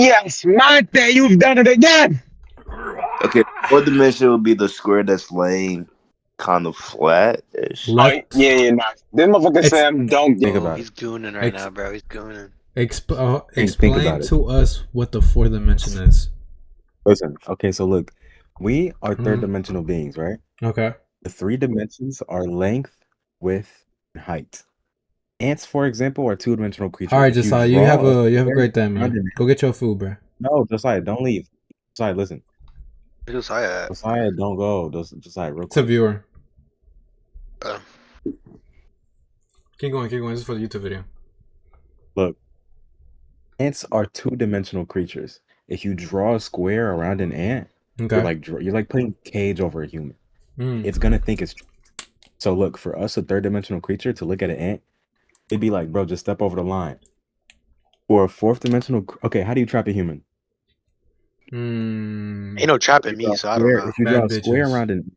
Yes, Monte, you've done it again. Okay, fourth dimension would be the square that's laying kind of flat-ish. Oh, Left. yeah, nah. This motherfucker Ex- Sam don't Think get. about He's it. gooning right now, bro. He's gooning. Think Explain about it. to us what the fourth dimension is. Listen. Okay, so look, we are Mhm. third dimensional beings, right? Okay. The three dimensions are length, width, and height. Ants, for example, are two-dimensional creatures. All right, If Josiah, you draw have a square great day, around man. an- Go get your food, bro. No, Josiah, don't leave. Josiah, listen. Who's I at? Josiah, don't go. Josiah, real It's a quick. viewer. Uh, Keep going. This is for the YouTube video. Look, ants are two-dimensional creatures. If you draw a square around an ant, Okay. you're like putting cage over a human. Mm. It's gonna think it's so. Look, for us, a third-dimensional creature, to look at an ant, it'd be like, bro, just step over the line. For a fourth-dimensional, okay, how do you trap a human? ain't no trapping me, so I don't know. If you draw a Bad square bitches. around an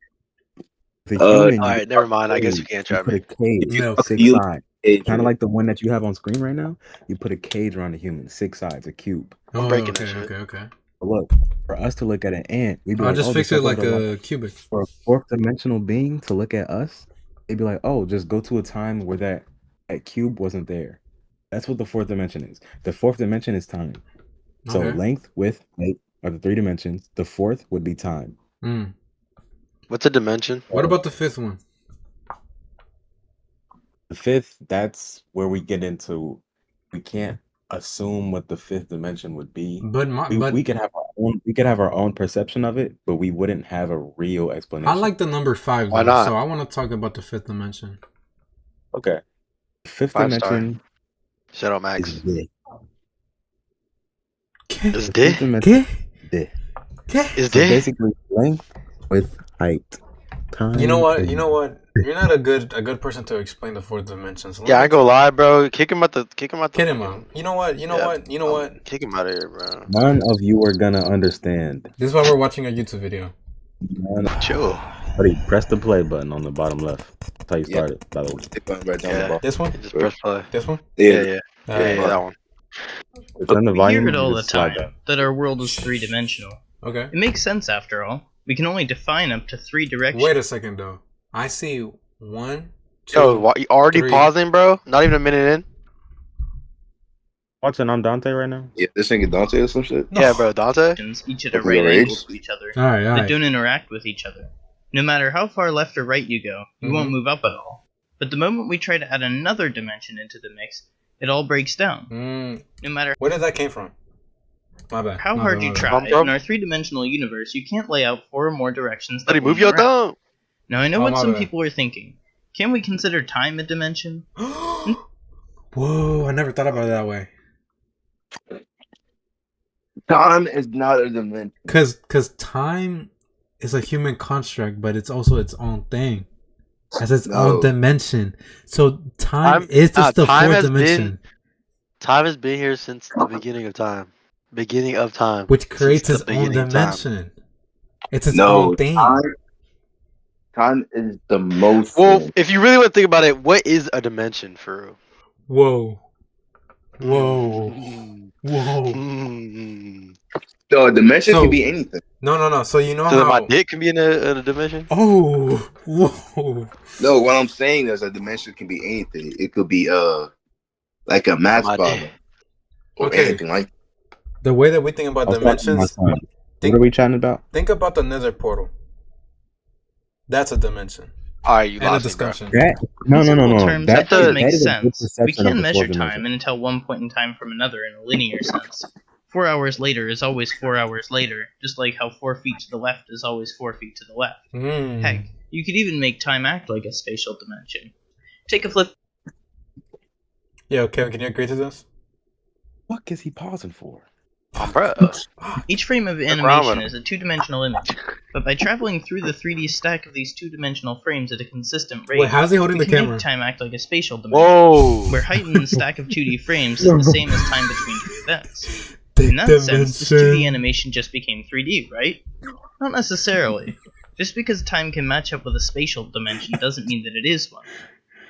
the human, All right, never mind. I guess you can't trap put me. a cage, No. six You- sides, kind of like the one that you have on screen right now. You put a cage around a human, 6 sides, a cube. Oh, breaking okay, that shit. okay. But look, for us to look at an ant, we'd be I'll like, just oh, fix it step like over the line. a cubic. For a fourth-dimensional being to look at us, they'd be like, oh, just go to a time where that cube wasn't there. That's what the fourth dimension is. The fourth dimension is time. So Okay. length, width, height are the three dimensions. The fourth would be time. Mm. What's a dimension? What about the fifth one? The fifth, that's where we get into, we can't assume what the fifth dimension would be. But We could have our own perception of it, but we wouldn't have a real explanation. I like the number 5 Why though, not? so I want to talk about the fifth dimension. Okay. Fifth 5-star. dimension Shout out is Max. this. Is The this? fifth dimension is this. Is So this? basically length with height. Time. You know what? is- You're not a good person to explain the fourth dimension. So let Yeah, me I ain't gonna lie, bro. Kick him out the. Get him out. fucking- You know what? Yeah, Kick him out of here, bro. None of you are gonna understand. This is why we're watching a YouTube video. Chill. Buddy, press the play button on the bottom left. That's how you Yeah. started, by the way. Stick button right down Yeah. the bottom. This one? Just press play. This one? Yeah, Alright. that one. Turn the We volume. hear it all the just slide time that our world is three-dimensional. Okay. It makes sense after all. We can only define up to 3 directions. Wait a second though. I see 1, 2. Yo, you already 3. pausing, bro? Not even a minute in? Watching I'm Dante right now. Yeah, this nigga Dante or some shit. Yeah, bro, Dante? Each at a Open right your angle race. to each other, Alright, that alright. don't interact with each other. No matter how far left or right you go, you won't move up at all. But the moment we try to add another dimension into the mix, it all breaks down. No matter Where did that came from? My bad. how My hard bad, you my bad. try, in our three-dimensional universe, you can't lay out 4 or more directions. Buddy, that move lead your around. thumb! Now I know Oh, what my some bad. people are thinking. Can we consider time a dimension? Whoa, I never thought about it that way. Time is not a dimension. Cause time is a human construct, but it's also its own thing. Has its own No. dimension. So time Time- is just the time fourth has dimension. Time has been here since the beginning of time. Beginning of time. Which creates Since its the own beginning of time. dimension. It's its No, own thing. time is the most. Well, if you really want to think about it, what is a dimension for real? Whoa. Whoa. Whoa. No, a dimension So- can be anything. No. So you know So then my how. dick can be in a dimension? Oh. Whoa. No, what I'm saying is a dimension can be anything. It could be like a math My problem dick. or Okay. anything like. The way that we think about I was talking to my dimensions, son. What are we chatting about? think about the nether portal. That's a dimension. Alright, you And a lost me, bro. discussion. No. In simple terms, that does that make is a good sense. perception We of can the measure fourth time dimension. and tell one point in time from another in a linear sense. 4 hours later is always 4 hours later, just like how 4 feet to the left is always 4 feet to the left. Mm. Heck, you could even make time act like a spatial dimension. Take a flip. Yo, Kevin, can you agree to this? What is he pausing for? Bro. Each frame of wrong animation with is a 2-dimensional image, but by traveling through the 3D stack of these 2-dimensional frames at a consistent rate, Wait, how's he holding we the can camera? make time act like a spatial dimension, Whoa! where height in the stack of 2D frames is the same as time between 2 events. Big In that sense, this 2D dimension. animation just became 3D, right? Not necessarily. Just because time can match up with a spatial dimension doesn't mean that it is one.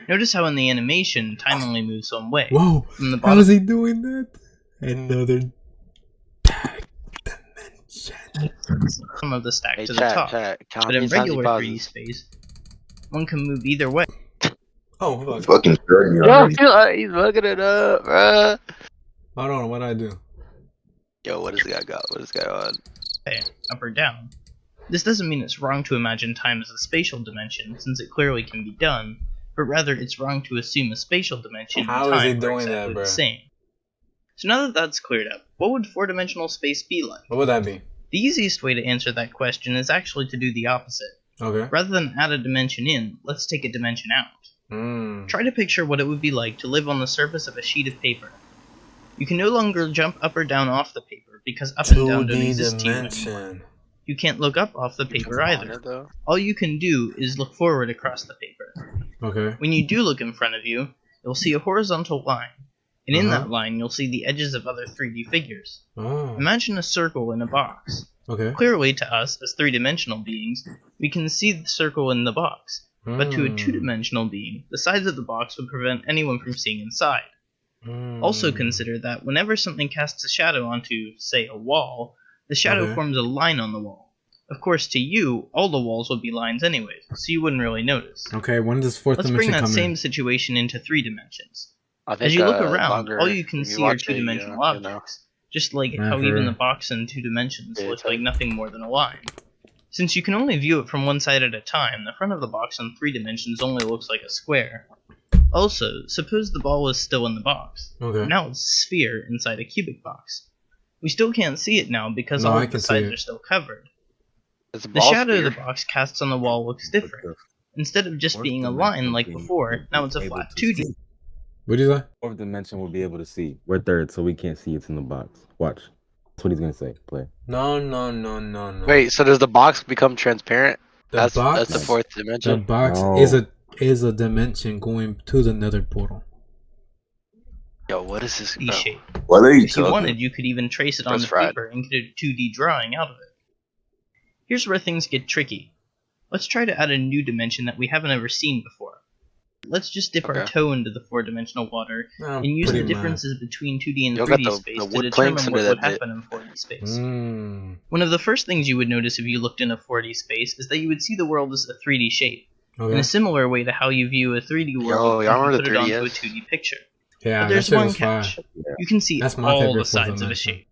Notice how in the animation, time only moves one way. Whoa, From the how bottom. is he doing that? Another bottom of the stack Hey, to the top. chat. Count But how in many times he regular 3D pauses. space, one can move either way. Oh, fuck. Fucking sure you Yo, are. he's fucking it up, bruh. Hold on, what'd I do? Yo, what does this guy got? What is this guy on? Up or down. This doesn't mean it's wrong to imagine time as a spatial dimension, since it clearly can be done, but rather it's wrong to assume a spatial dimension How and is time he are doing that, exactly bro? the same. So now that that's cleared up, what would four-dimensional space be like? What would that be? The easiest way to answer that question is actually to do the opposite. Okay. Rather than add a dimension in, let's take a dimension out. Try to picture what it would be like to live on the surface of a sheet of paper. You can no longer jump up or down off the paper, because up and down don't 2D exist to you anymore. dimension. You can't look up off the paper either. All you can do is look forward across the paper. Okay. When you do look in front of you, you'll see a horizontal line, and in Uh-huh. that line you'll see the edges of other 3D figures. Oh. Imagine a circle in a box. Okay. Clearly, to us, as three-dimensional beings, we can see the circle in the box, but to a two-dimensional being, the sides of the box would prevent anyone from seeing inside. Also consider that whenever something casts a shadow onto, say, a wall, the shadow Okay. forms a line on the wall. Of course, to you, all the walls would be lines anyways, so you wouldn't really notice. Okay, when does fourth Let's bring dimension that come same in? situation into 3 dimensions. I think, As you look around, longer all you can if see are watch it, two-dimensional you know. objects, just like Yeah, how for even real. the box in 2 dimensions Yeah, looks it's like nothing more than a line. Since you can only view it from one side at a time, the front of the box in 3 dimensions only looks like a square. Also, suppose the ball is still in the box. Okay. Now it's a sphere inside a cubic box. We still can't see it now because No, all I of the can see sides it. are still covered. It's a The ball shadow the sphere. box casts on the wall looks different. Instead of just Fourth being a dimension line like being before, now it's a able flat to 2D. see. What do you say? Fourth dimension will be able to see. We're third, so we can't see it's in the box. Watch. That's what he's gonna say. Play. No. Wait, so does the box become transparent? The That's box. the fourth The dimension. box No. is a dimension going to the nether portal. Yo, what is this? 2D Bro? shape. What are you If you talking? wanted, you could even trace it on That's the fried. paper and get a 2D drawing out of it. Here's where things get tricky. Let's try to add a new dimension that we haven't ever seen before. Let's just dip our Okay. toe into the 4-dimensional water I'm and use the pretty mad. differences between 2D and Y'all got 3D the space wood to determine planks what under would that bit. happen in 4D space. Mm. One of the first things you would notice if you looked in a 4D space is that you would see the world as a 3D shape, in Okay. a similar way to how you view a 3D world Yo, when y'all you remember put the it onto a 3DS? 2D picture. Yeah, But that there's shit one was fire. catch. You can see That's my all favorite the fourth sides of a dimension. shape.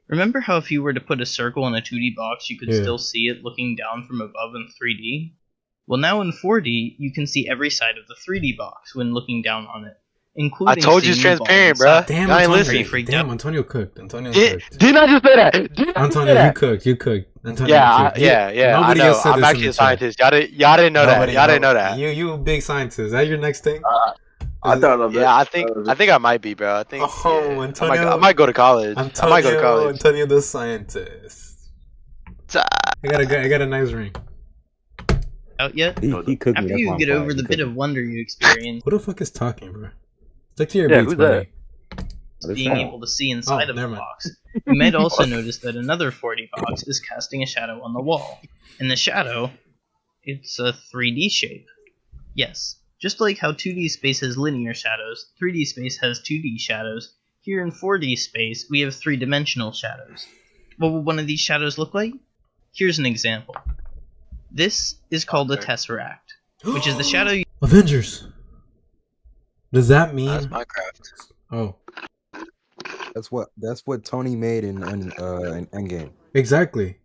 Remember how if you were to put a circle in a 2D box, you could Yeah. still see it looking down from above in 3D? Well, now in 4D, you can see every side of the 3D box when looking down on it, including I told you it's seeing the ball transparent, inside. bruh. Damn, Y'all ain't Antonio. listening. freaked Damn, out? Antonio cooked. Antonio Did, cooked. didn't I just say that? Didn't I just say Antonio, that? you cooked. Antonio, Yeah, you cooked. yeah. I Nobody know. else said I'm this in actually the a chat. scientist. Y'all didn't know that. Y'all didn't know that. You big scientist. Is that your next thing? I thought of it. Yeah, I think I might be, bro. I think. Oh, yeah. Antonio. I might go to college. I might go to college. Antonio the scientist. I got a nice ring. Out yet? He cooked me. After That's why you I'm get quiet. over He the bit cooked of me. wonder you experience Who the fuck is talking, bro? Stick to your Yeah, beats, who's that? buddy. What is being that? able to see inside of the never mind. box, you might also notice that another 4D box is casting a shadow on the wall. And the shadow, it's a 3D shape. Yes, just like how 2D space has linear shadows, 3D space has 2D shadows. Here in 4D space, we have 3-dimensional shadows. What would one of these shadows look like? Here's an example. This is called a tesseract, which is the shadow you Avengers. Does that mean? That's Minecraft. Oh, That's what Tony made in Endgame. exactly.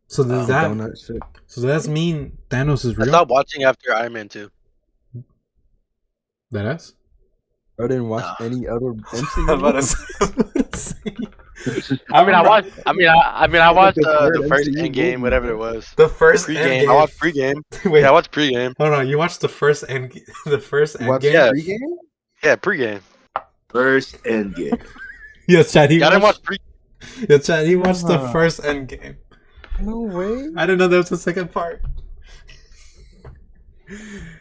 So does The that? donut shit. So does that mean Thanos is I real? stopped watching after Iron Man 2. That ass? I didn't watch No. any other I'm about to MCU. say. I watched the first MCU Endgame, movie, whatever bro. it was. The first Pre-game. I Endgame. watched pre-game. Wait, Yeah, I watched pre-game. hold on. You watched the first end. The first Watch Endgame. Yeah. pregame? Yeah, pre-game. First Endgame. Yes, Chad. He Y'all didn't watched. watch pre. Yes, Chad. He watched the first Endgame. No way. I didn't know there was a second part.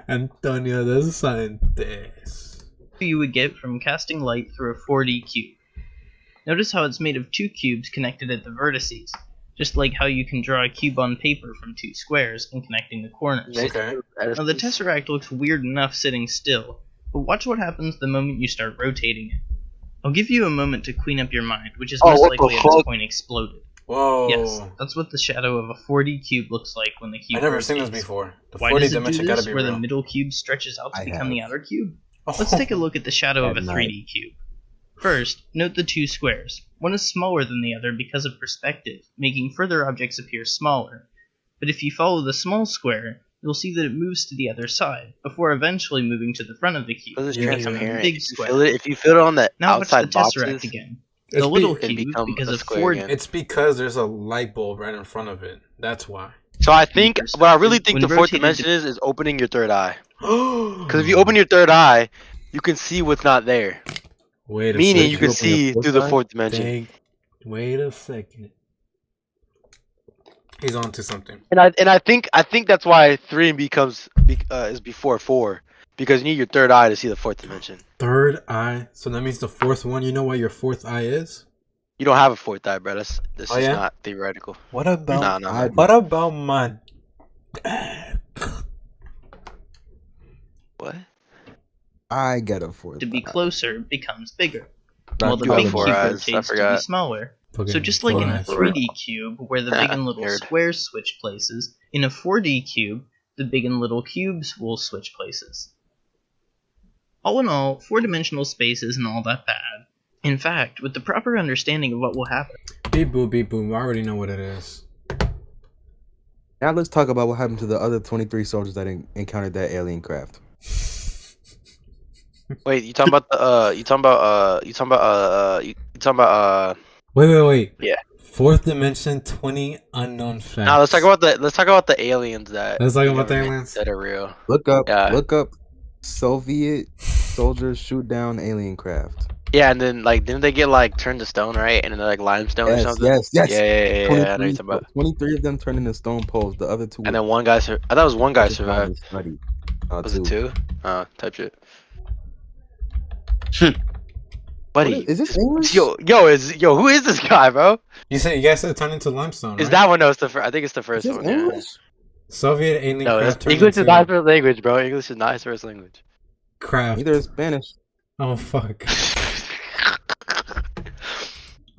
Antonio the scientist. you would get from casting light through a 4D cube. Notice how it's made of 2 cubes connected at the vertices, just like how you can draw a cube on paper from 2 squares and connecting the corners. Okay. Now the tesseract looks weird enough sitting still, but watch what happens the moment you start rotating it. I'll give you a moment to clean up your mind, which is Oh, most what the likely at this fuck? point exploded. Whoa. Yes, that's what the shadow of a 4D cube looks like when the cube I've never rotates. seen this before. The Why 4D does it do dimension gotta this, be where real. the middle cube stretches out to I become the have. outer cube? Let's take a look at the shadow of a At 3D cube. First, note the two squares. One is smaller than the other because of perspective, making further objects appear smaller. But if you follow the small square, you'll see that it moves to the other side, before eventually moving to the front of the cube. Because it's Yeah, transparent. Big If you square. fill it, if you fill it on the Now watch the outside tesseract boxes, again. It's The little be- it cube, become because a of square 4 again. It's because there's a light bulb right in front of it. That's why. So I think what I really think When the fourth rotated dimension is opening your third eye. Because Because if you open your third eye, you can see what's not there. Wait a Meaning second. you can open your see fourth through the eye? fourth dimension. Wait a second. He's on to something. And I think that's why 3 is before 4, because you need your third eye to see the fourth dimension. Third eye. So that means the fourth one. You know what your fourth eye is? You don't have a fourth eye, bro. This Oh, is yeah? not theoretical. What about? No. What about my? What? I get a fourth. To be eye. closer becomes bigger, Not while the you big have cube four eyes, I rotates to be forgot. smaller. Fucking So just like in a four eyes. 3D cube, where the big and little Nerd. squares switch places, in a 4D cube, the big and little cubes will switch places. All in all, 4-dimensional space isn't all that bad. In fact, with the proper understanding of what will happen, Beep boop beep boop. I already know what it is. Now let's talk about what happened to the other 23 soldiers that encountered that alien craft. Wait, you talking about the Wait. Yeah. Fourth dimension, 20 unknown facts. Now let's talk about the aliens that Let's talk the about the government aliens. that are real. Look up Soviet soldiers shoot down alien craft. Yeah, and then didn't they get turned to stone, right? And then they're limestone or something. Yes. Yeah. I know what you're talking about. 23 of them turned into stone poles. The other two. And then one guy, I thought it was one guy survived. Was it two? 2? Oh, type shit. Buddy, Is this English? who is this guy, bro? You guys said turn into limestone, right? Is that one? No, it's the first. I think it's the first Is this one. Yeah. English? Soviet alien No, craft turned English is into not his first language, bro. English is not his first language. craft. Neither is Spanish. Oh fuck.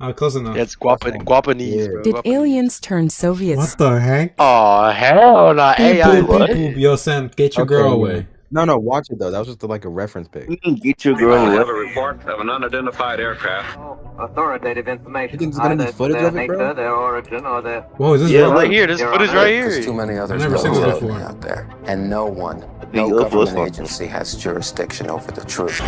Oh, close enough. Yeah, it's Guapanese, Yeah. bro. Did Guapanese. aliens turn Soviets? What the heck? Oh hell no! Beep AI. boop What? beep boop. Yo, Sam, get your Okay, girl yeah. away. No, watch it though. That was just like a reference pic. Get your girl I away. have a report of an unidentified aircraft. Authoritative information. You think there's gonna be footage their of it, bro? nature, their origin, or their... Whoa, is this Yeah, real? right here. There's Your footage Honor, right There's too here. many others I've never seen this floating before. out there, and no The government UFOs. agency has jurisdiction over the truth.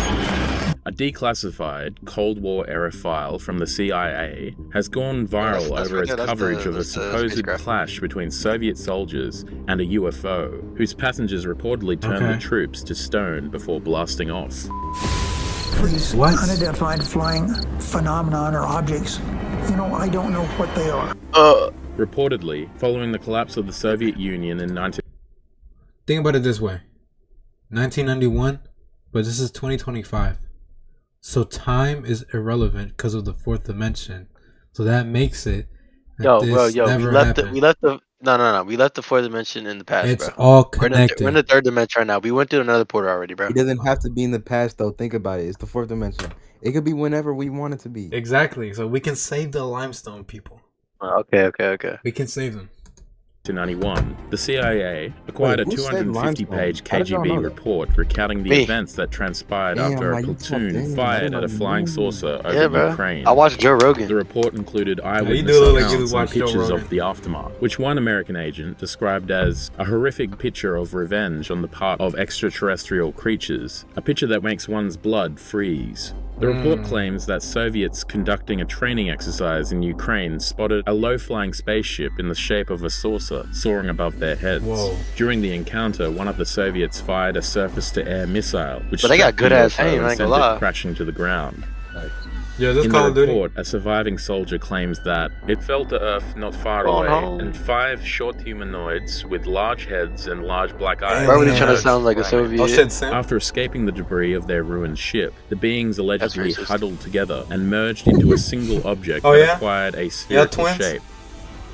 A declassified Cold War era file from the CIA has gone viral That's over its right, that's coverage the- of a that's the supposed spacecraft. clash between Soviet soldiers and a UFO, whose passengers reportedly turned Okay. the troops to stone before blasting off. These What? unidentified flying phenomenon or objects, I don't know what they are. Reportedly, following the collapse of the Soviet Union in Think about it this way. 1991, but this is 2025. So time is irrelevant because of the fourth dimension. So that makes it that this never happened. We left the fourth dimension in the past, It's bro. all We're in connected. the third dimension right now. We went through another portal already, bro. It doesn't have to be in the past though. Think about it. It's the fourth dimension. It could be whenever we want it to be. Exactly. So we can save the limestone people. Okay. We can save them. 1991, the CIA acquired Wait, a who said 250-page limestone? How did y'all know KGB that? report recounting the Me. events that transpired Damn, after a man, you tapped in. platoon I fired didn't at a know. flying saucer Yeah, over bro. Ukraine. I watched Joe Rogan. The report included you eyewitness do look like you accounts and watch Joe pictures Rogan. of the aftermath, which one American agent described as a horrific picture of revenge on the part of extraterrestrial creatures, a picture that makes one's blood freeze. The report claims that Soviets conducting a training exercise in Ukraine spotted a low-flying spaceship in the shape of a saucer soaring above their heads. Whoa. During the encounter, one of the Soviets fired a surface-to-air missile, which But they got struck good the ass UFO aim, I and ain't sent gonna lie. it crashing to the ground. Yeah, this In Call the of Duty. report, a surviving soldier claims that it fell to Earth not far Oh, away, no. and 5 short humanoids with large heads and large black eyes. Why were they trying to Aliens. sound like a Soviet? Oh shit, Sam. After escaping the debris of their ruined ship, the beings allegedly racist. huddled together and merged into a single object Oh, that yeah? acquired a spherical twins? shape.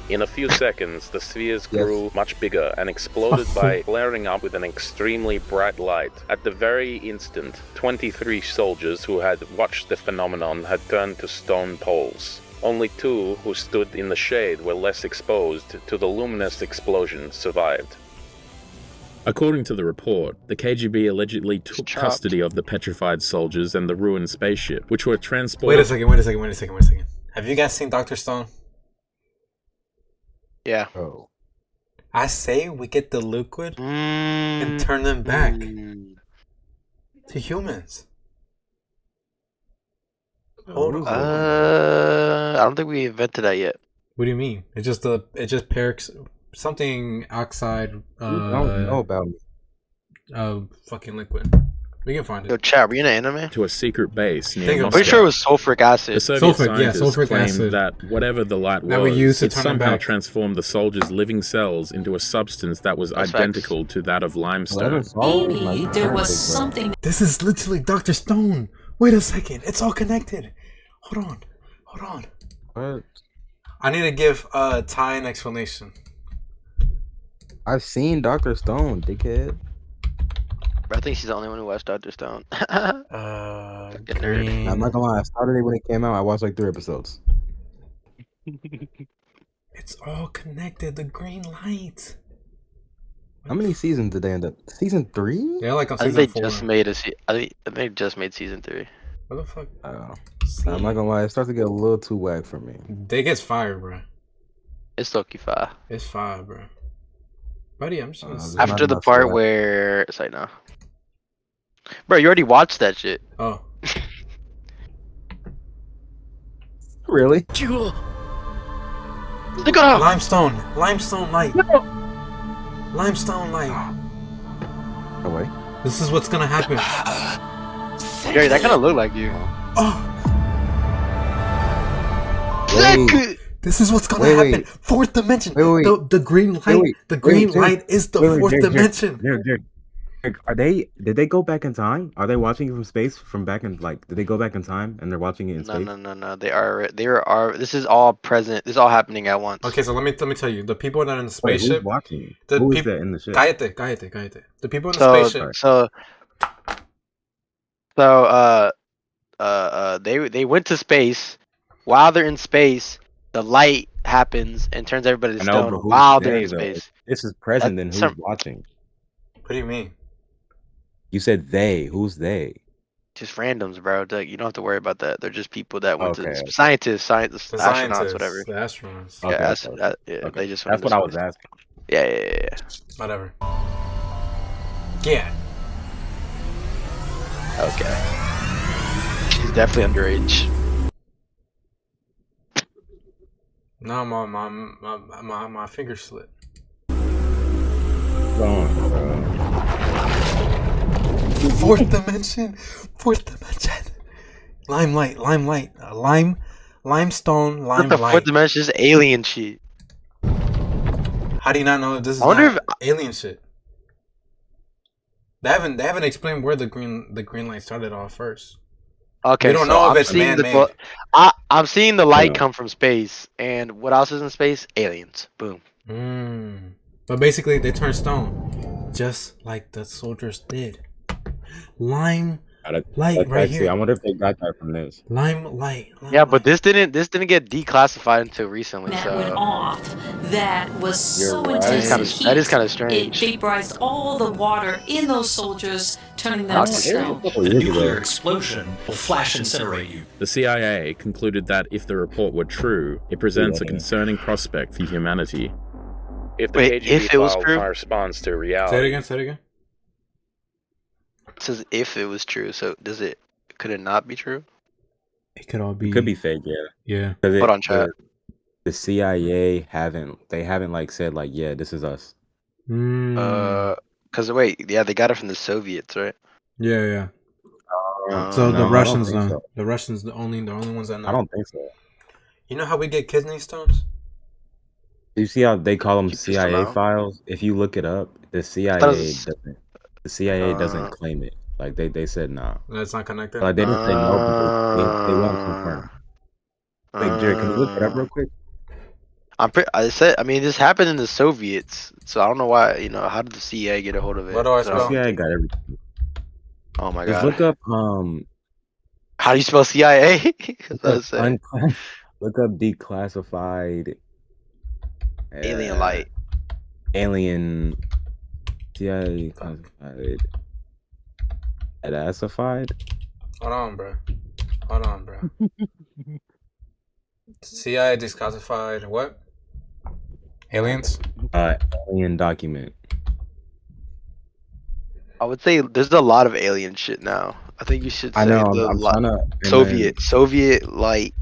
In a few seconds, the spheres Yes. grew much bigger and exploded by flaring up with an extremely bright light. At the very instant, 23 soldiers who had watched the phenomenon had turned to stone poles. Only 2 who stood in the shade were less exposed to the luminous explosion survived. According to the report, the KGB allegedly took custody of the petrified soldiers and the ruined spaceship, which were transported... Wait a second. Have you guys seen Dr. Stone? Yeah. Oh. I say we get the liquid and turn them back to humans. Hold on. I don't think we invented that yet. What do you mean? It just something oxide. You don't know about me. Fucking liquid. We can find it. Yo, chat, were you in an anime? To a secret base near I'm Moscow. Pretty sure it was sulfuric acid. The Soviet scientists sulfuric claimed acid. that whatever the light That we was, used to it turn them somehow back. transformed the soldiers' living cells into a substance that was That's identical to that of limestone. Maybe there was something. This is literally Dr. Stone. Wait a second. It's all connected. Hold on. What? I need to give Ty an explanation. I've seen Dr. Stone, dickhead. I think she's the only one who watched Dr. Stone. Green. I'm not gonna lie. I started it when it came out. I watched like 3 episodes. It's all connected. The green light. How many seasons did they end up? Season 3? They're like on I think season they 4. just made I think they just made season 3. What the fuck? Oh. I'm not gonna lie. It starts to get a little too whack for me. They gets fired, bro. It's Loki 5. It's fire, bro. Buddy, I'm just After the part where it's like, no. Bro, you already watched that shit. Oh. Really? Look at Limestone light. Limestone light. Oh, wait. This is what's gonna happen. Gary, that kind of looked like you. Oh. Wait. This is what's gonna Wait, happen. wait. Fourth dimension. Wait. The green light. Wait. The green Wait, light is the fourth dimension. Jared, did they go back in time? Are they watching it from space from back in did they go back in time and they're watching it in space? No. They are. This is all present. This is all happening at once. Okay, so let me tell you. The people that are in the Wait, spaceship. who's watching? The Who is people that in the ship? Cállate. The people in the spaceship. They went to space. While they're in space, the light happens and turns everybody to stone while they're in space. This is present, then who's watching? What do you mean? You said they. Who's they? Just randoms, bro. You don't have to worry about that. They're just people that went Okay. to scientists, astronauts, scientists, whatever. The astronauts. Yeah, Okay. they just. That's what I was asking. Yeah. Whatever. Yeah. Okay. She's definitely underage. No, my finger slipped. Fourth dimension. Limelight. Limestone. What the fourth dimension is alien shit. How do you not know this is alien shit? They haven't explained where the green light started off first. Okay, we don't know if it's man-made. I'm seeing the light come from space, and what else is in space? Aliens. Boom. But basically, they turn stone, just like the soldiers did. Light right here. I wonder if they got that from this. Light. Yeah, but this didn't get declassified until recently. That so went off. That was so right. intense. That is kind of strange. It vaporized all the water in those soldiers, turning them to stone. The nuclear explosion will flash incinerate you. The CIA concluded that if the report were true, it presents a concerning prospect for humanity. If the KGB was file true? corresponds to reality... Say it again. It says if it was true, so could it not be true? It could all be. It could be fake, yeah. Yeah. Hold on, chat. The CIA haven't said yeah, this is us. Cause wait, yeah, they got it from the Soviets, right? Yeah. So the Russians know. So. The Russians the only ones that know. I don't think so. You know how we get kidney stones? You see how they call them CIA files? If you look it up, the CIA doesn't claim it. Like they said nah. That's not connected. Like they didn't say no because they won't confirm. Like Jerry, can you look it up real quick? I mean, this happened in the Soviets, so I don't know why. How did the CIA get a hold of it? What do I spell? The CIA got everything. Oh my Just god! look up How do you spell CIA? Look up declassified Alien light. Alien CIA classified. Classified? Hold on, bro. CIA declassified what? Aliens? Alien document. I would say there's a lot of alien shit now. I think you should say I know. I'm trying to Soviet light.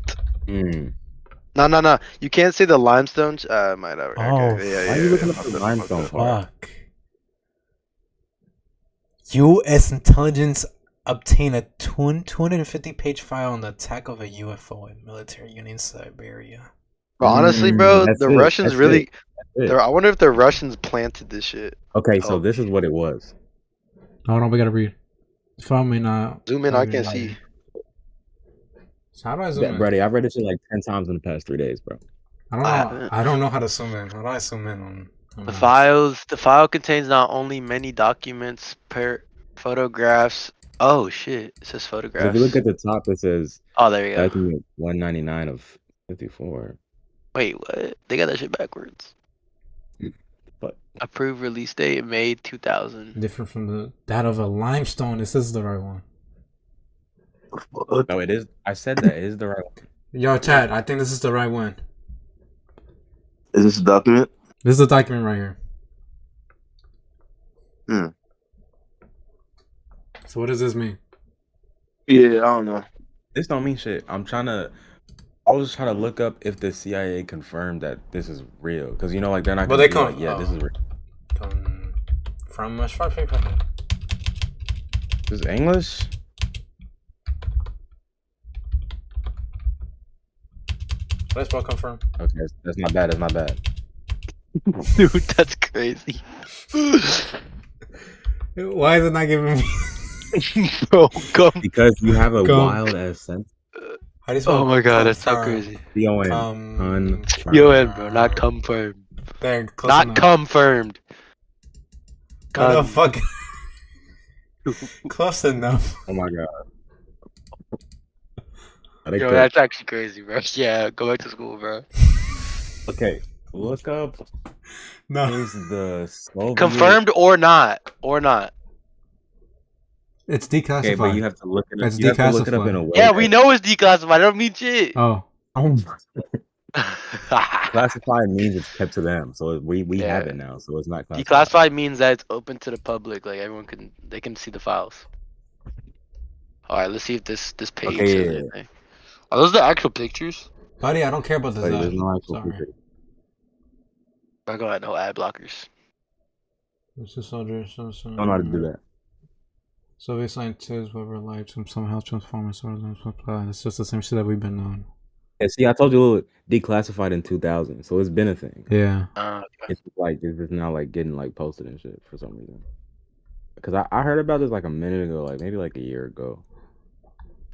Mm. No. You can't say the limestones. Might not. Oh, Okay. Why are you looking up the limestone part? Fuck. U.S. intelligence obtained a 250-page file on the attack of a UFO in military unit in Siberia. Bro, honestly, bro, That's the it. Russians That's really. it. I wonder if the Russians planted this shit. Okay, so this is what it was. Hold on, we gotta read. File may not. Zoom in. I can't see. So how do I zoom in? Brady, I've read this shit like 10 times in the past 3 days, bro. I don't know how to zoom in. How do I zoom in on The file contains not only many documents per photographs. Oh shit! It says photographs. So if you look at the top, it says. Oh, there you go. Document 199 of 54. Wait, what? They got that shit backwards. But approved release date May 2000. Different from that of a limestone. This is the right one. No, it is. I said that it is the right one. Yo, Chad, I think this is the right one. Is this a document? This is the document right here. So what does this mean? Yeah, I don't know. This don't mean shit. I was trying to look up if the CIA confirmed that this is real, because you know, like they're not. But Gonna they be come. like, yeah, this is real. From as far as This is English. Let's well confirm. Okay, that's not bad. That's not bad. Dude, that's crazy. Why is it not giving me? Bro, come. Because you have a wild ass sense. How do you spell? Oh my god, that's so crazy. C-O-N. C-O-N, bro, not confirmed. There, not enough. Confirmed. What the fuck? Close enough. Oh my god. Yo, that's actually crazy, bro. Yeah, go back to school, bro. Okay, look up. No. Is the Soviet... Confirmed or not? It's declassified. Okay, but you have to look it up. It's you have to look it up declassified. in a way. Yeah, we know it's declassified. I don't mean shit. Oh. Classified means it's kept to them, so we have it now, so it's not classified. Declassified means that it's open to the public, like everyone can see the files. All right, let's see if this page says anything. Are those the actual pictures? Buddy, I don't care about this. There's no actual picture. I go ahead, no ad blockers. Don't know how to do that. Soviet scientists were alive to somehow transform it's just the same shit that we've been on. Yeah, see, I told you it declassified in 2000, so it's been a thing. Yeah. It's like it's just now like getting like posted and shit for some reason. Because I heard about this like a minute ago, like maybe like a year ago.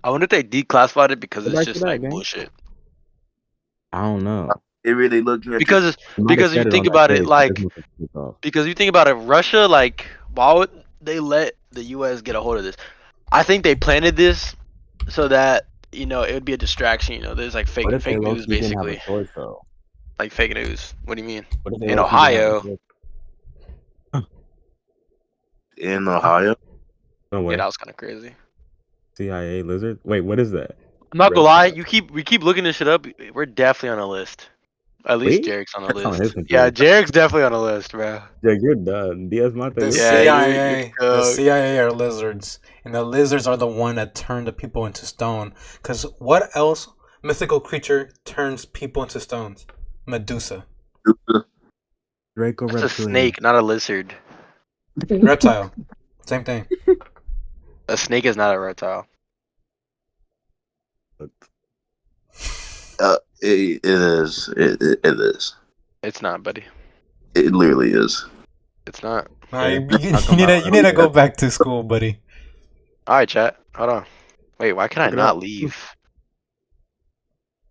I wonder if they declassified it because it's just like bullshit. I don't know. It really looked because if you think about it, like because you think about it, Russia, like why would they let the U.S. get a hold of this? I think they planted this so that it would be a distraction. There's like fake news basically. Like fake news. What do you mean? In Ohio. In Ohio? No way. Yeah, that was kind of crazy. CIA lizard? Wait, what is that? I'm not gonna lie. We keep looking this shit up. We're definitely on a list. At least Jarek's on the list. Yeah, Jarek's definitely on the list, bro. Yeah, you're done. The CIA are lizards, and the lizards are the one that turn the people into stone. Because what else mythical creature turns people into stones? Medusa. Draco That's a snake, not a lizard. Reptile. Same thing. A snake is not a reptile. It is. It is. It's not, buddy. It literally is. It's not. You need to go back to school, buddy. All right, chat. Hold on. Wait, why can I not leave?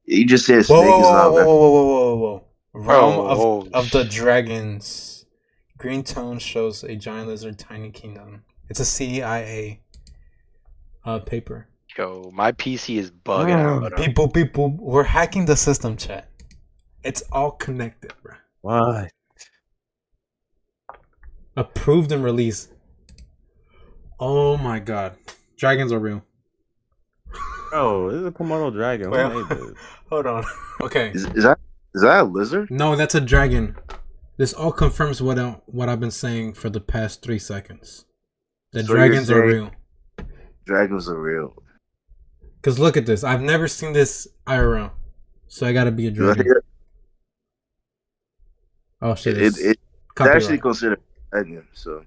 You just said snake is not. Whoa. Realm of the dragons. Green tone shows a giant lizard, tiny kingdom. It's a CIA paper. Yo, my PC is bugging out. Hold on. People, we're hacking the system, chat. It's all connected, bro. What? Approved and released. Oh my god. Dragons are real. Oh, this is a Komodo dragon. Well, Who made this? hold on. Okay. Is that a lizard? No, that's a dragon. This all confirms what I've been saying for the past 3 seconds. The So dragons you're are saying real. Dragons are real. Cause look at this. I've never seen this IRL, so I gotta be a dragon. Oh shit! It's actually considered a dragon. So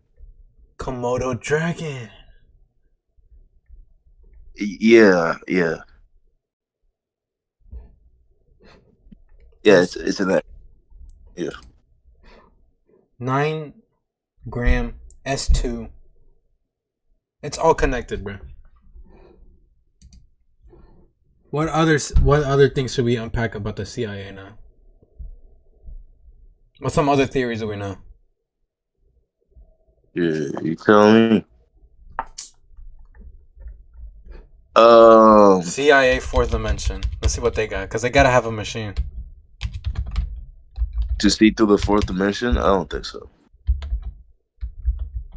Komodo dragon. yeah. It's in that. Yeah. 9 gram S2. It's all connected, bro. What other things should we unpack about the CIA now? What's some other theories that we know? Yeah, you tell me. CIA fourth dimension. Let's see what they got, cause they gotta have a machine. To see through the fourth dimension? I don't think so.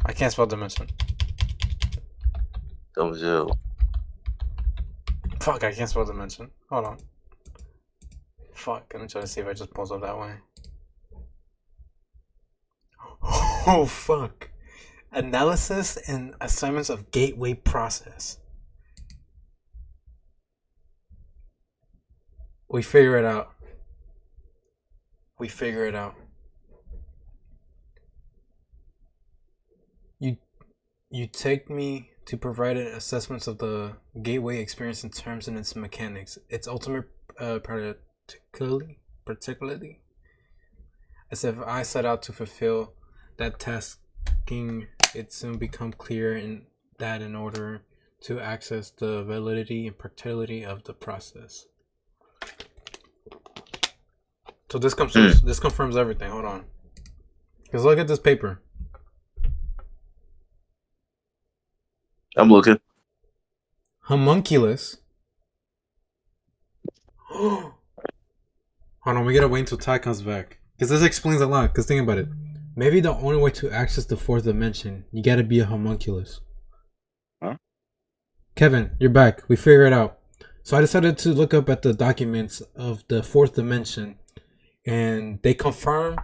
I can't spell dimension. Fuck, I can't spell dimension. Hold on. Fuck, let me try to see if I just pulls up that way. Oh fuck. Analysis and assignments of gateway process. We figure it out. You take me to provide assessments of the gateway experience in terms and its mechanics. Its ultimate particularly as if I set out to fulfill that tasking, it soon become clear that in order to access the validity and particularity of the process. So this confirms everything. Hold on. Because look at this paper. I'm looking. Homunculus. Hold on, we gotta wait until Ty comes back. Because this explains a lot. Because think about it. Maybe the only way to access the fourth dimension, you gotta be a homunculus. Huh? Kevin, you're back. We figured it out. So I decided to look up at the documents of the fourth dimension. And they confirm.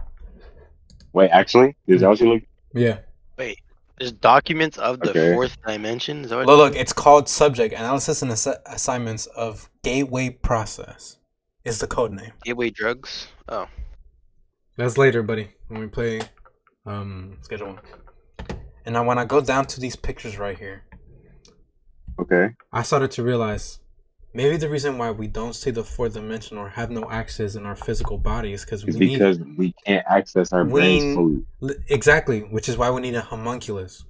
Wait, actually? Did y'all look? Yeah. Wait. There's documents of the fourth dimension? Is that what Look, it's called Subject Analysis and Assignments of Gateway Process. Is the code name. Gateway drugs? Oh. That's later, buddy. When we play Schedule 1. And now when I go down to these pictures right here. Okay. I started to realize maybe the reason why we don't see the fourth dimension or have no access in our physical body is because we can't access our brains fully. Exactly, which is why we need a homunculus.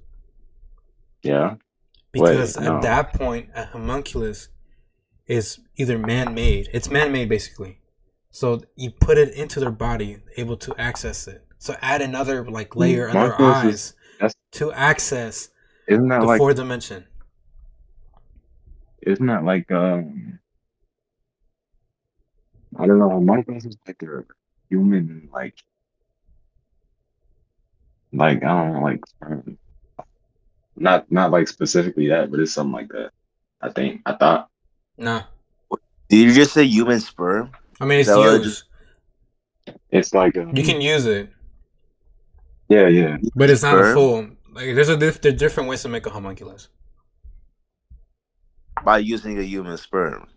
Yeah. Because at that point, a homunculus is either man-made. It's man-made, basically. So you put it into their body, able to access it. So add another layer under our eyes to access the fourth dimension. Isn't that like I don't know, homunculus is like a human I don't know, not like specifically that, but it's something like that. I thought. Nah. Did you just say human sperm? I mean, it's used. It's like you can use it. Yeah. But it's not a full. There's different ways to make a homunculus. By using a human sperm.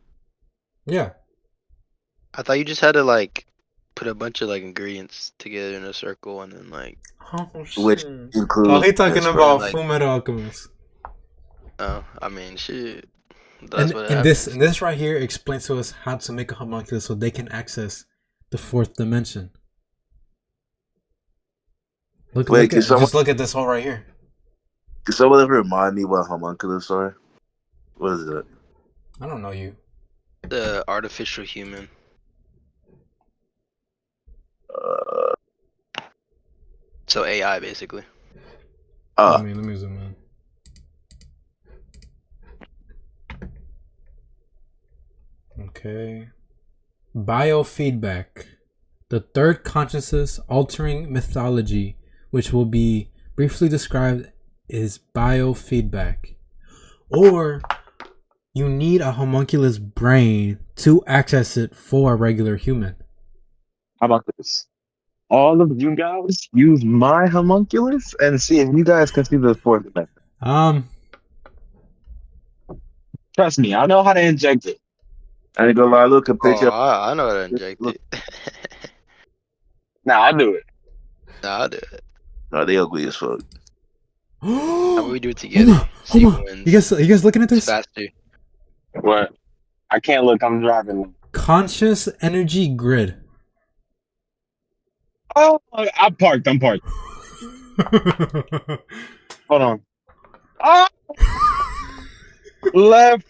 Yeah. I thought you just had to put a bunch of ingredients together in a circle and then which includes. He's talking about Fullmetal Alchemist. Oh, I mean, shit. That's what happens. This right here explains to us how to make a homunculus so they can access the fourth dimension. Just look at this hole right here. Can someone ever remind me what homunculus are? What is it? I don't know you. The artificial human. So AI basically. Let me zoom in. Okay. Biofeedback. The third consciousness altering mythology, which will be briefly described, is biofeedback. Or you need a homunculus brain to access it for a regular human. How about this? All of you guys use my homunculus and see if you guys can see the fourth dimension. Trust me, I know how to inject it. I ain't gonna lie, look a picture. I know how to inject it. Nah, I do it. I'll do it. No, they ugly as fuck. How about we do it together? See who wins. You guys looking at this? It's faster. What? I can't look. I'm driving. Conscious energy grid. Oh, I'm parked. Hold on. Oh! Left.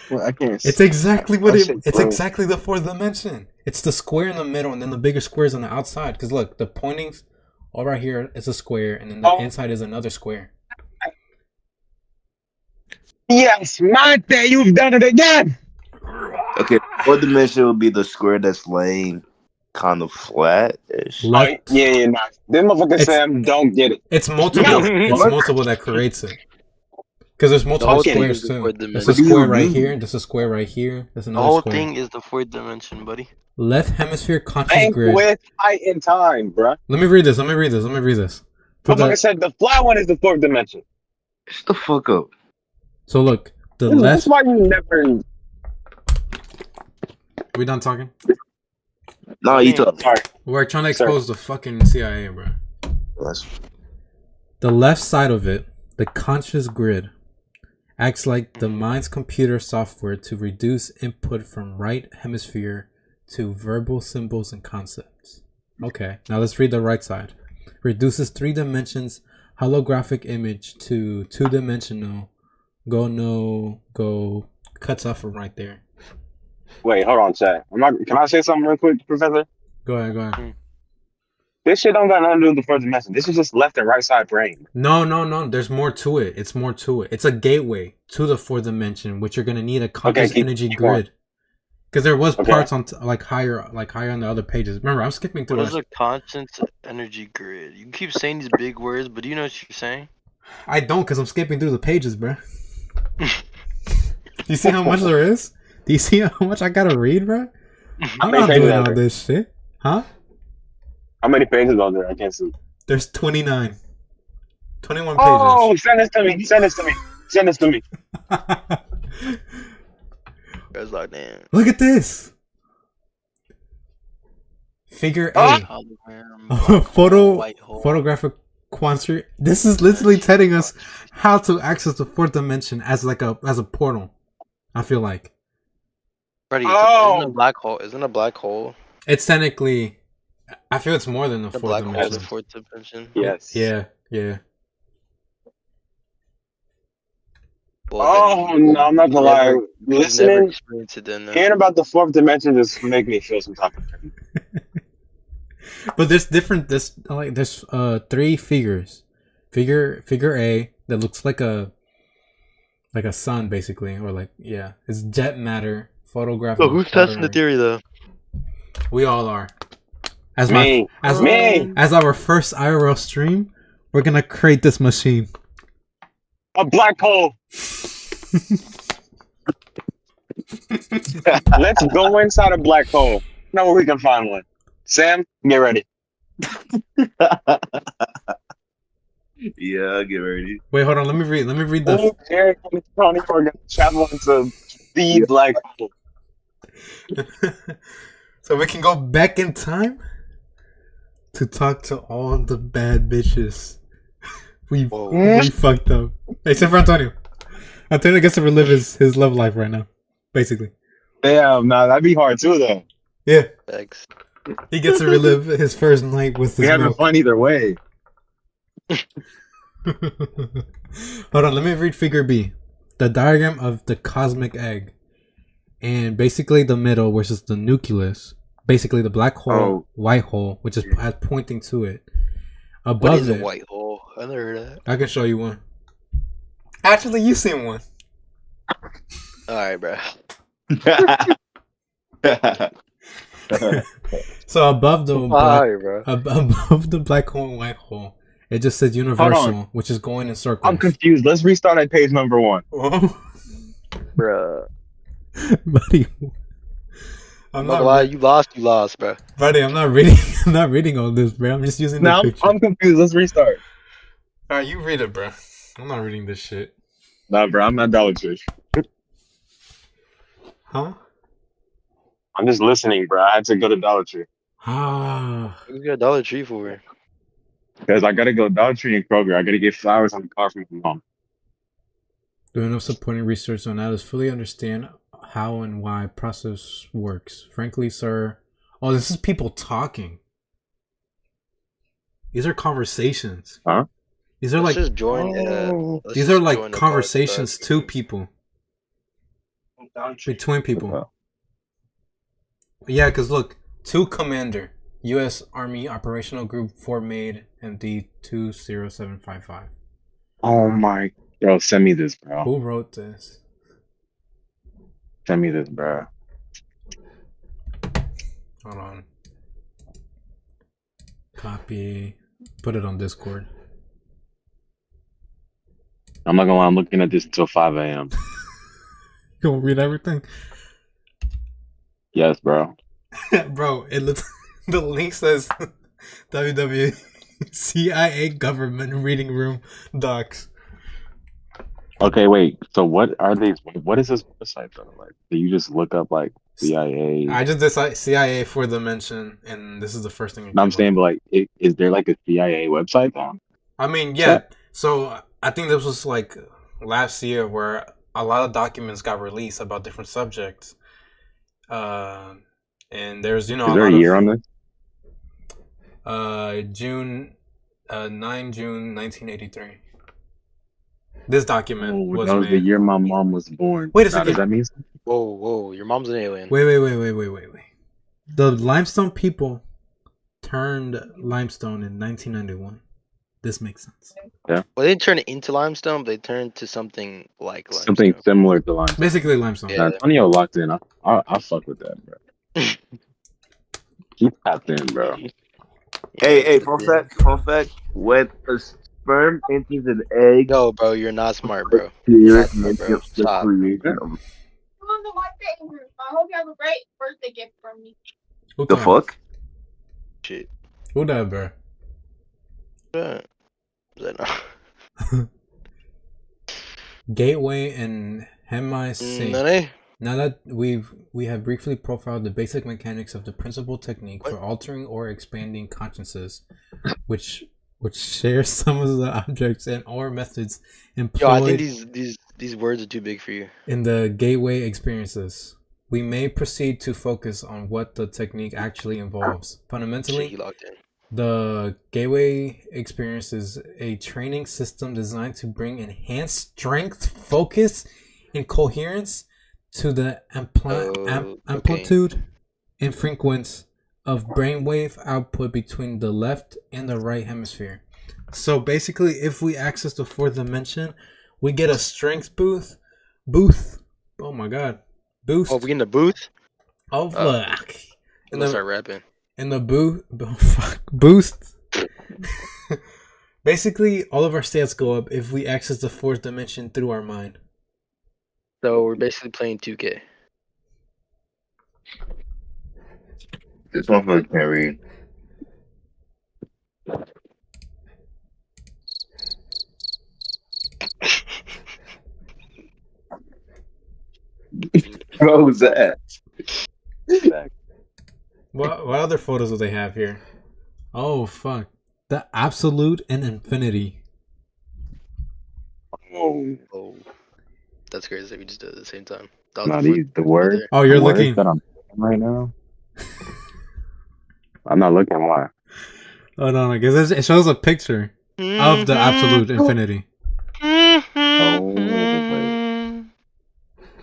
Well, I can't. It's exactly what it's exactly the fourth dimension. It's the square in the middle, and then the bigger squares on the outside. Because look, the pointings all right here is a square, and then the inside is another square. Yes, Mate, you've done it again. Okay, fourth dimension will be the square that's laying kind of flat-ish. Nah. Them motherfuckers Sam don't get it. It's multiple. It's multiple that creates it. Because there's multiple squares too. There's a square right here. There's a square right here. There's another square. The whole thing is the fourth dimension, buddy. Left hemisphere conscious grid. With height and time, bruh. Let me read this. Like I said, the flat one is the fourth dimension. Shut the fuck up. So look, the left. That's why you never. We done talking? No, you talk. Sorry. We're trying to expose the fucking CIA, bro. The left side of it, the conscious grid, acts like the mind's computer software to reduce input from right hemisphere to verbal symbols and concepts. Okay, now let's read the right side. Reduces 3 dimensions holographic image to 2-dimensional. Go cuts off from right there. Wait, hold on, chat. Can I say something real quick, Professor? Go ahead. This shit don't got nothing to do with the fourth dimension. This is just left and right side brain. No. There's more to it. It's more to it. It's a gateway to the fourth dimension, which you're gonna need a conscious energy grid. Because there was parts on higher on the other pages. Remember, I'm skipping through. What is a conscious energy grid? You keep saying these big words, but do you know what you're saying? I don't, because I'm skipping through the pages, bro. Do you see how much there is? Do you see how much I gotta read, bro? I'm not doing all this shit. Huh? How many pages are there? I can't see. There's 21 pages. Oh, send this to me. It's like, damn. Look at this. Figure A. Photographic quantity. This is literally telling us how to access the fourth dimension as a portal. I feel like. Buddy, isn't a black hole? Isn't a black hole? It's technically. I feel it's more than the fourth black dimension. hole is the fourth dimension. Yes. Yeah. Well, no, I'm not gonna lie. Listening, hearing about the fourth dimension just make me feel some type of thing. But there's different. There's 3 figures. Figure A that looks like a sun, basically, or it's jet matter photographic. Oh, who's testing the theory though? We all are. As me. As our first IRL stream, we're gonna create this machine. A black hole. Let's go inside a black hole. Know where we can find one. Sam, get ready. Yeah, get ready. Wait, hold on. Let me read the. Eric and Tony are gonna travel into the black hole. So we can go back in time to talk to all the bad bitches. We fucked up. Except for Antonio. Antonio gets to relive his love life right now, basically. Damn, that'd be hard too, though. Yeah. Thanks. He gets to relive his first night with his We having fun either way. Hold on, let me read figure B. The diagram of the cosmic egg. And basically the middle, which is the nucleus. Basically the black hole, white hole, which is pointing to it. Above what is a white hole? I never heard of that. I can show you one. Actually, you seen one. Alright, bro. So above the Fire, bro. above the black hole and white hole, it just says universal, which is going in circles. I'm confused. Let's restart at page number 1. Bruh. Buddy, I'm not gonna lie, you lost, bro. Buddy, I'm not reading. I'm not reading all this, bro. I'm just using the picture. I'm confused. Let's restart. All right, you read it, bro. I'm not reading this shit. Nah, bro. I'm not Dollar Tree. Huh? I'm just listening, bro. I had to go to Dollar Tree. Ah. What you got Dollar Tree for? Because I gotta go Dollar Tree and Kroger. I gotta get flowers on the car from my mom. Do enough supporting research on how to fully understand how and why process works. Frankly, sir. Oh, this is people talking. These are conversations. Huh? These are Let's like just join. these are like conversations to people. Between people. Yeah, because look, to Commander, U.S. Army Operational Group Fort Made, MD 20755. Oh my, bro, send me this, bro. Who wrote this? Send me this, bro. Hold on. Copy. Put it on Discord. I'm not gonna lie, I'm looking at this until 5 a.m. You gonna read everything? Yes, bro. Bro, it looks. The link says CIA government reading room docs. Okay, wait. So what are these? What is this website though? Like, do you just look up like CIA? I just did CIA for the mention, and this is the first thing. I'm saying, but like, is there like a CIA website though? I mean, yeah. So I think this was like last year where a lot of documents got released about different subjects. And there's, you know, is there a year on this? June 1983. This document was that was made. the year my mom was born. Wait a second. Does that mean something? Whoa, your mom's an alien. Wait. The limestone people turned limestone in 1991. This makes sense. Yeah. Well, they didn't turn it into limestone, but they turned to something like limestone. Something similar to limestone. Basically limestone. Yeah. Tonio locked in. I'll fuck with that, bro. Keep tapped in, bro. Hey, fun fact. When a sperm enters an egg... No, bro, you're not smart, bro. Stop. I hope you have a great birthday gift from me. The fuck? Shit. Who that, bro? Is that not? Gateway and Hemi-Sync. Now that we have briefly profiled the basic mechanics of the principal technique for altering or expanding consciousness, which shares some of the objects and or methods employed. Yo, I think these words are too big for you. In the gateway experiences, we may proceed to focus on what the technique actually involves. Fundamentally, the gateway experience is a training system designed to bring enhanced strength, focus, and coherence to the amplitude and frequency of brainwave output between the left and the right hemisphere. So basically, if we access the fourth dimension, we get a strength boost. Oh my god. Boost. Oh, we in the booth? Oh fuck. Let's start rapping. In the boost. Basically, all of our stats go up if we access the fourth dimension through our mind. So we're basically playing 2K. This motherfucker can't read. What was that? What other photos do they have here? Oh fuck. The absolute and infinity. Oh. That's crazy that we just did it at the same time. Not the word. Oh, you're looking that I'm right now. I'm not looking. Why? Oh no, I guess it shows a picture of the absolute infinity. Oh wait.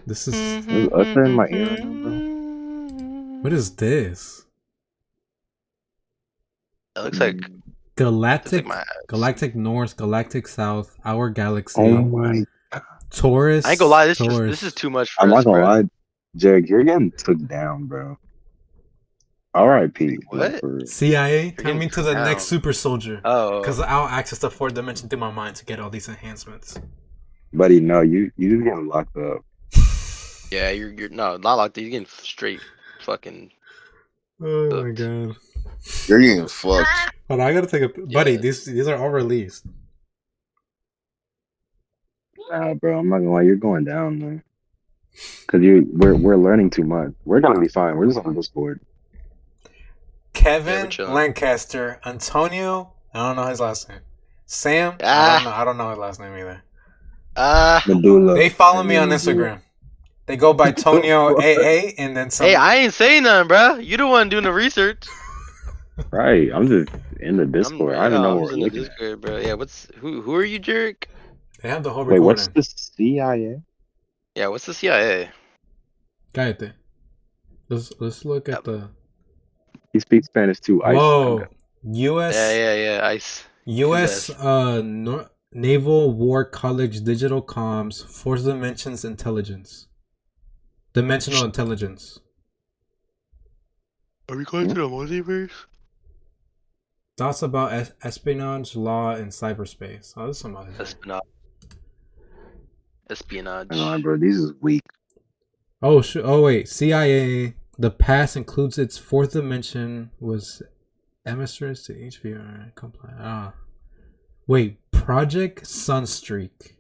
This is Usher in my ear, bro. What is this? It looks like Galactic North, Galactic South, our galaxy. Oh my. Taurus. I ain't gonna lie, this is too much for I'm us, not gonna bro. lie. Jake, you're getting took down, bro. R.I.P. Like What? for real. CIA, turn getting me to the down. next super soldier. Oh. Because I'll access the fourth dimension through my mind to get all these enhancements. Buddy, no, you just getting locked up. Yeah, you're no, not like that. You're getting straight fucking. Oh my god. You're getting fucked. Hold on, I gotta take a buddy. These are all released. Bro, I'm not gonna lie, you're going down, man. Cause we're learning too much. We're gonna be fine. We're just on Discord. Kevin Lancaster, Antonio. I don't know his last name. Sam. I don't know his last name either. Medulla. They follow me on Instagram. They go by tonio.aa and then some. Hey, I ain't saying nothing, bro. You the one doing the research. Right, I'm just in the Discord. I don't know what we're in the looking Discord, bro. Yeah, who are you, Jerick? They have the whole Wait, recording. what's the CIA? Yeah, what's the CIA? Cállate. Let's look at the. He speaks Spanish too. Ice. Whoa, U.S. Yeah, Ice. U.S. Naval War College Digital Comms Fourth Dimensions Intelligence. Dimensional Intelligence. Are we going to the multiverse? Thoughts about espionage, law, and cyberspace. Oh, this is some other thing. Espionage. Bro, these is weak. Oh, wait. CIA. The past includes its fourth dimension was emissaries to HVR. Compliant. Wait. Project Sunstreak.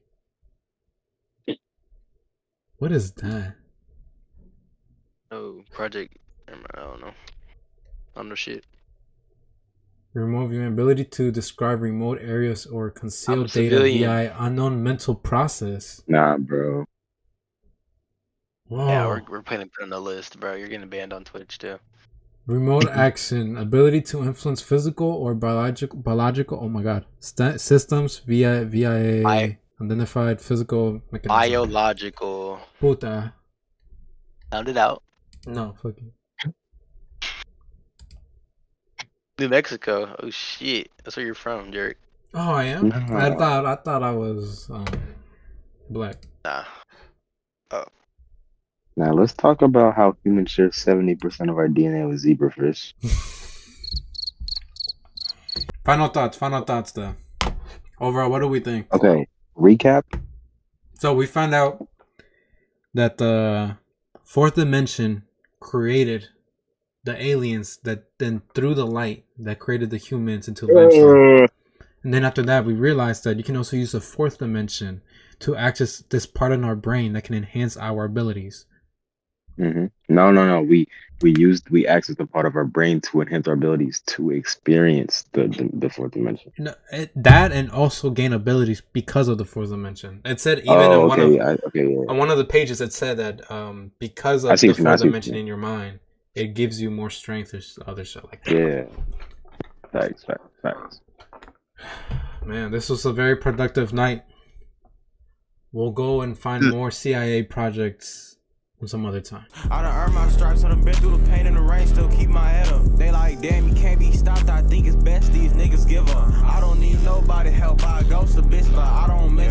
What is that? Oh, Project. I don't know. I don't know shit. Remote viewing ability to describe remote areas or conceal data civilian. via unknown mental process. Nah, bro. Whoa. Yeah, we're putting it on the list, bro. You're getting banned on Twitch too. Remote action ability to influence physical or biological. Oh my god, systems via identified physical mechanism. Biological. Puta. Sound it out. No, fuck you. New Mexico. Oh shit, that's where you're from, Jerick. Oh, I am. No. I thought I was black. Nah. Oh. Now let's talk about how humans share 70% of our DNA with zebrafish. Final thoughts though. Overall, what do we think? Okay, recap. So we found out that the fourth dimension created the aliens that then threw the light that created the humans into eventually. And then after that, we realized that you can also use the fourth dimension to access this part in our brain that can enhance our abilities. Mm-hmm. No. We access the part of our brain to enhance our abilities to experience the fourth dimension. No, that and also gain abilities because of the fourth dimension. It said even on one of the pages it said that because of the fourth dimension in your mind, it gives you more strength or other shit like that. Yeah. Facts. Man, this was a very productive night. We'll go and find more CIA projects some other time. I done earned my stripes, I done been through the pain and the rain, still keep my head up. They like, damn, you can't be stopped. I think it's best these niggas give up. I don't need nobody help. I ghost a bitch, but I don't miss.